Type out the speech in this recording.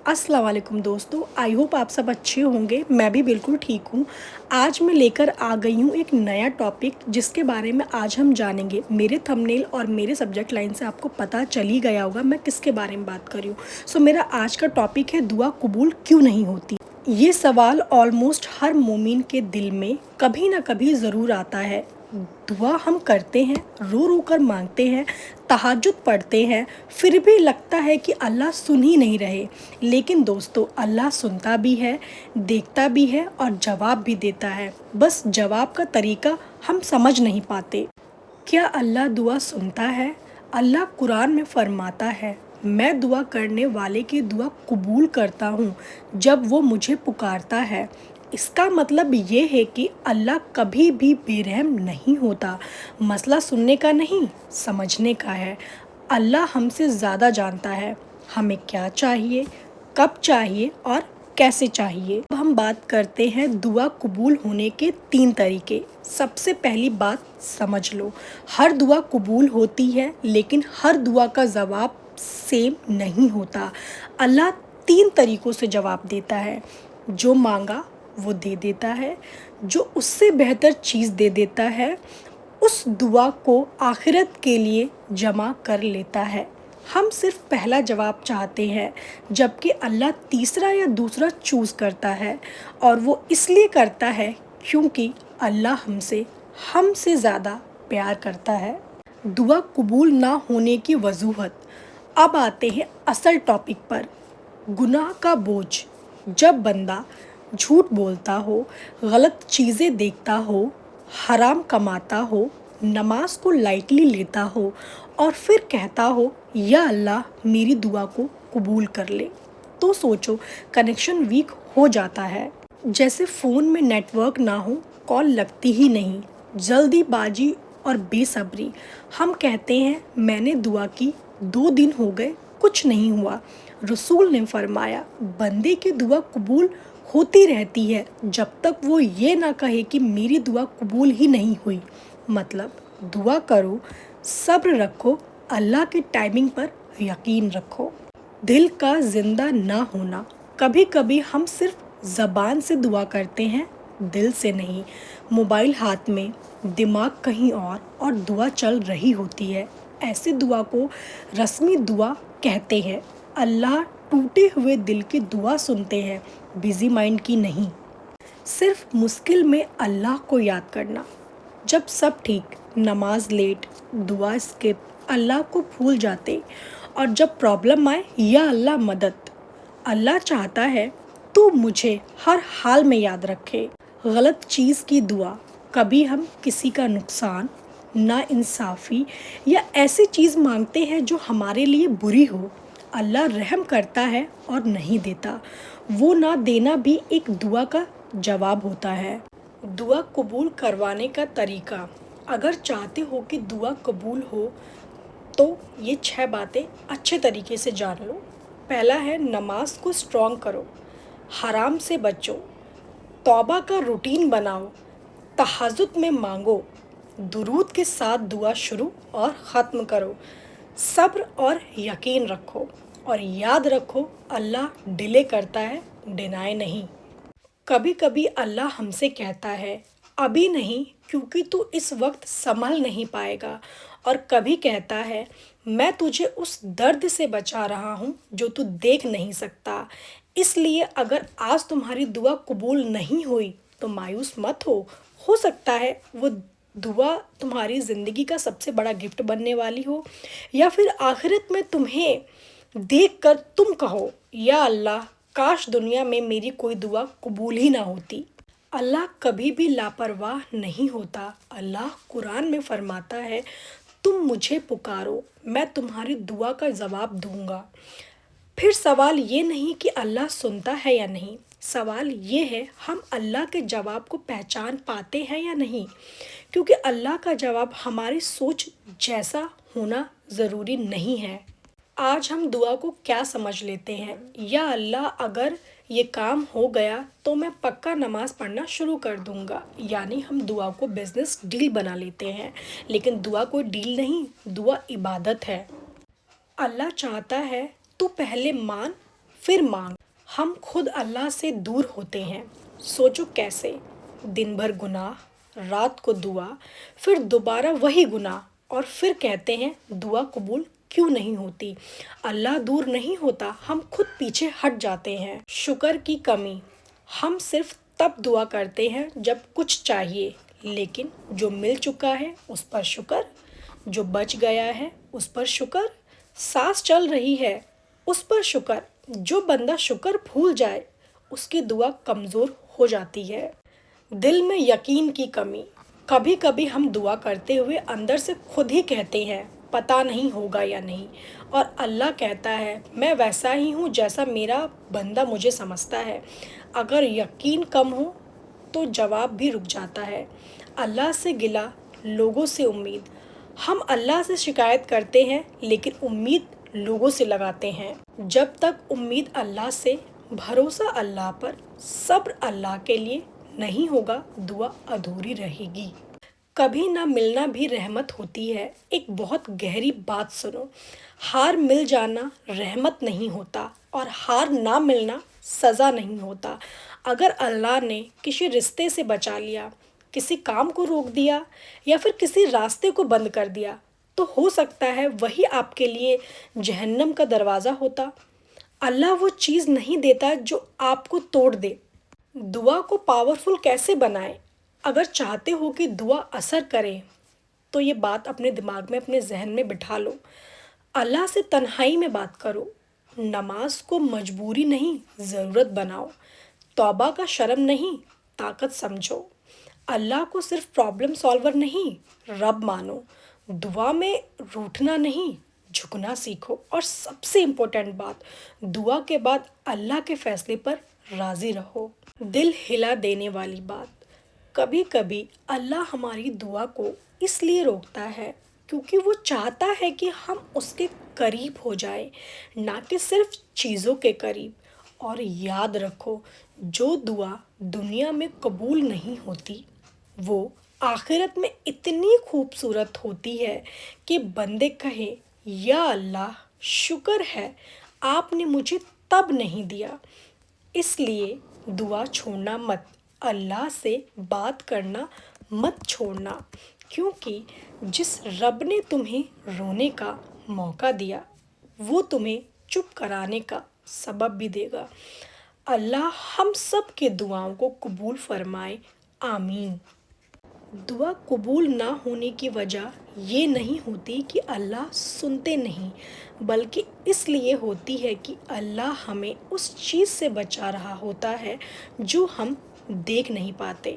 अस्सलाम वालेकुम दोस्तों, आई होप आप सब अच्छे होंगे। मैं भी बिल्कुल ठीक हूँ। आज मैं लेकर आ गई हूँ एक नया टॉपिक जिसके बारे में आज हम जानेंगे। मेरे थंबनेल और मेरे सब्जेक्ट लाइन से आपको पता चल ही गया होगा मैं किसके बारे में बात कर रही हूँ। मेरा आज का टॉपिक है दुआ कबूल क्यों नहीं होती। ये सवाल ऑलमोस्ट हर मोमिन के दिल में कभी ना कभी ज़रूर आता है। दुआ हम करते हैं, रो रो कर मांगते हैं, तहज्जुद पढ़ते हैं, फिर भी लगता है कि अल्लाह सुन ही नहीं रहे। लेकिन दोस्तों, अल्लाह सुनता भी है, देखता भी है और जवाब भी देता है। बस जवाब का तरीका हम समझ नहीं पाते। क्या अल्लाह दुआ सुनता है? अल्लाह कुरान में फरमाता है, मैं दुआ करने वाले की दुआ कबूल करता हूँ जब वो मुझे पुकारता है। इसका मतलब ये है कि अल्लाह कभी भी बेरहम नहीं होता। मसला सुनने का नहीं, समझने का है। अल्लाह हमसे ज़्यादा जानता है हमें क्या चाहिए, कब चाहिए और कैसे चाहिए। अब हम बात करते हैं दुआ कबूल होने के 3 तरीके। सबसे पहली बात समझ लो, हर दुआ कबूल होती है लेकिन हर दुआ का जवाब सेम नहीं होता। अल्लाह 3 तरीक़ों से जवाब देता है। जो मांगा वो दे देता है, जो उससे बेहतर चीज़ दे देता है, उस दुआ को आखिरत के लिए जमा कर लेता है। हम सिर्फ पहला जवाब चाहते हैं, जबकि अल्लाह तीसरा या दूसरा चूज़ करता है, और वो इसलिए करता है क्योंकि अल्लाह हमसे ज़्यादा प्यार करता है। दुआ कबूल ना होने की वजूहत। अब आते हैं असल टॉपिक पर, गुनाह का बोझ। जब बंदा झूठ बोलता हो, गलत चीज़ें देखता हो, हराम कमाता हो, नमाज को लाइटली लेता हो और फिर कहता हो या अल्लाह मेरी दुआ को कबूल कर ले, तो सोचो कनेक्शन वीक हो जाता है। जैसे फ़ोन में नेटवर्क ना हो, कॉल लगती ही नहीं, जल्दीबाजी और बेसब्री। हम कहते हैं मैंने दुआ की, 2 दिन हो गए कुछ नहीं हुआ। रसूल ने फरमाया, बंदे की दुआ कबूल होती रहती है जब तक वो ये ना कहे कि मेरी दुआ कबूल ही नहीं हुई। मतलब दुआ करो, सब्र रखो, अल्लाह की टाइमिंग पर यकीन रखो। दिल का ज़िंदा ना होना। कभी कभी हम सिर्फ ज़बान से दुआ करते हैं, दिल से नहीं। मोबाइल हाथ में, दिमाग कहीं और दुआ चल रही होती है। ऐसे दुआ को रस्मी दुआ कहते हैं। अल्लाह टूटे हुए दिल की दुआ सुनते हैं, बिजी माइंड की नहीं। सिर्फ मुश्किल में अल्लाह को याद करना। जब सब ठीक, नमाज लेट, दुआ स्किप, अल्लाह को भूल जाते, और जब प्रॉब्लम आए या अल्लाह मदद। अल्लाह चाहता है तू मुझे हर हाल में याद रखे। गलत चीज़ की दुआ। कभी हम किसी का नुकसान, नाइंसाफ़ी या ऐसी चीज़ मांगते हैं जो हमारे लिए बुरी हो। अल्लाह रहम करता है और नहीं देता। वो ना देना भी एक दुआ का जवाब होता है। दुआ कबूल करवाने का तरीका। अगर चाहते हो कि दुआ कबूल हो तो ये 6 बातें अच्छे तरीके से जान लो। पहला है, नमाज को स्ट्रॉन्ग करो, हराम से बचो, तौबा का रूटीन बनाओ, तहज्जुद में मांगो, दुरूद के साथ दुआ शुरू और ख़त्म करो, सब्र और यकीन रखो, और याद रखो अल्लाह डिले करता है, डिनाय नहीं। कभी कभी अल्लाह हमसे कहता है अभी नहीं क्योंकि तू इस वक्त संभल नहीं पाएगा, और कभी कहता है मैं तुझे उस दर्द से बचा रहा हूँ जो तू देख नहीं सकता। इसलिए अगर आज तुम्हारी दुआ कबूल नहीं हुई तो मायूस मत हो सकता है वो दुआ तुम्हारी ज़िंदगी का सबसे बड़ा गिफ्ट बनने वाली हो, या फिर आखिरत में तुम्हें देखकर तुम कहो या अल्लाह काश दुनिया में मेरी कोई दुआ कबूल ही ना होती। अल्लाह कभी भी लापरवाह नहीं होता। अल्लाह कुरान में फरमाता है, तुम मुझे पुकारो, मैं तुम्हारी दुआ का जवाब दूंगा। फिर सवाल ये नहीं कि अल्लाह सुनता है या नहीं, सवाल ये है हम अल्लाह के जवाब को पहचान पाते हैं या नहीं, क्योंकि अल्लाह का जवाब हमारी सोच जैसा होना ज़रूरी नहीं है। आज हम दुआ को क्या समझ लेते हैं, या अल्लाह अगर ये काम हो गया तो मैं पक्का नमाज पढ़ना शुरू कर दूंगा। यानी हम दुआ को बिजनेस डील बना लेते हैं, लेकिन दुआ कोई डील नहीं, दुआ इबादत है। अल्लाह चाहता है तू पहले मान پھر مانگ۔ ہم خود اللہ سے دور ہوتے ہیں، سوچو کیسے؟ دن بھر گناہ، رات کو دعا، پھر دوبارہ وہی گناہ، اور پھر کہتے ہیں دعا قبول کیوں نہیں ہوتی؟ اللہ دور نہیں ہوتا، ہم خود پیچھے ہٹ جاتے ہیں۔ شکر کی کمی، ہم صرف تب دعا کرتے ہیں جب کچھ چاہیے، لیکن جو مل چکا ہے اس پر شکر، جو بچ گیا ہے اس پر شکر، سانس چل رہی ہے اس پر شکر۔ جو بندہ شکر بھول جائے اس کی دعا کمزور ہو جاتی ہے۔ دل میں یقین کی کمی، کبھی کبھی ہم دعا کرتے ہوئے اندر سے خود ہی کہتے ہیں پتہ نہیں ہوگا یا نہیں، اور اللہ کہتا ہے میں ویسا ہی ہوں جیسا میرا بندہ مجھے سمجھتا ہے۔ اگر یقین کم ہو تو جواب بھی رک جاتا ہے۔ اللہ سے گلہ، لوگوں سے امید، ہم اللہ سے شکایت کرتے ہیں لیکن امید لوگوں سے لگاتے ہیں۔ جب تک امید اللہ سے، بھروسہ اللہ پر، صبر اللہ کے لیے نہیں ہوگا، دعا ادھوری رہے گی۔ کبھی نہ ملنا بھی رحمت ہوتی ہے۔ ایک بہت گہری بات سنو، ہار مل جانا رحمت نہیں ہوتا، اور ہار نہ ملنا سزا نہیں ہوتا۔ اگر اللہ نے کسی رشتے سے بچا لیا، کسی کام کو روک دیا، یا پھر کسی راستے کو بند کر دیا، تو ہو سکتا ہے وہی آپ کے لیے جہنم کا دروازہ ہوتا۔ اللہ وہ چیز نہیں دیتا جو آپ کو توڑ دے۔ دعا کو پاورفل کیسے بنائیں؟ اگر چاہتے ہو کہ دعا اثر کرے تو یہ بات اپنے دماغ میں، اپنے ذہن میں بٹھا لو۔ اللہ سے تنہائی میں بات کرو، نماز کو مجبوری نہیں ضرورت بناؤ، توبہ کا شرم نہیں طاقت سمجھو، اللہ کو صرف پرابلم سالور نہیں رب مانو، دعا میں روٹھنا نہیں جھکنا سیکھو، اور سب سے امپورٹنٹ بات، دعا کے بعد اللہ کے فیصلے پر راضی رہو۔ دل ہلا دینے والی بات، کبھی کبھی اللہ ہماری دعا کو اس لیے روکتا ہے کیونکہ وہ چاہتا ہے کہ ہم اس کے قریب ہو جائیں، نہ کہ صرف چیزوں کے قریب۔ اور یاد رکھو، جو دعا دنیا میں قبول نہیں ہوتی وہ آخرت میں اتنی خوبصورت ہوتی ہے کہ بندے کہیں یا اللہ شکر ہے آپ نے مجھے تب نہیں دیا۔ اس لیے دعا چھوڑنا مت، اللہ سے بات کرنا مت چھوڑنا، کیونکہ جس رب نے تمہیں رونے کا موقع دیا وہ تمہیں چپ کرانے کا سبب بھی دے گا۔ اللہ ہم سب کے دعاؤں کو قبول فرمائے، آمین۔ دعا قبول نہ ہونے کی وجہ یہ نہیں ہوتی کہ اللہ سنتے نہیں، بلکہ اس لیے ہوتی ہے کہ اللہ ہمیں اس چیز سے بچا رہا ہوتا ہے جو ہم دیکھ نہیں پاتے۔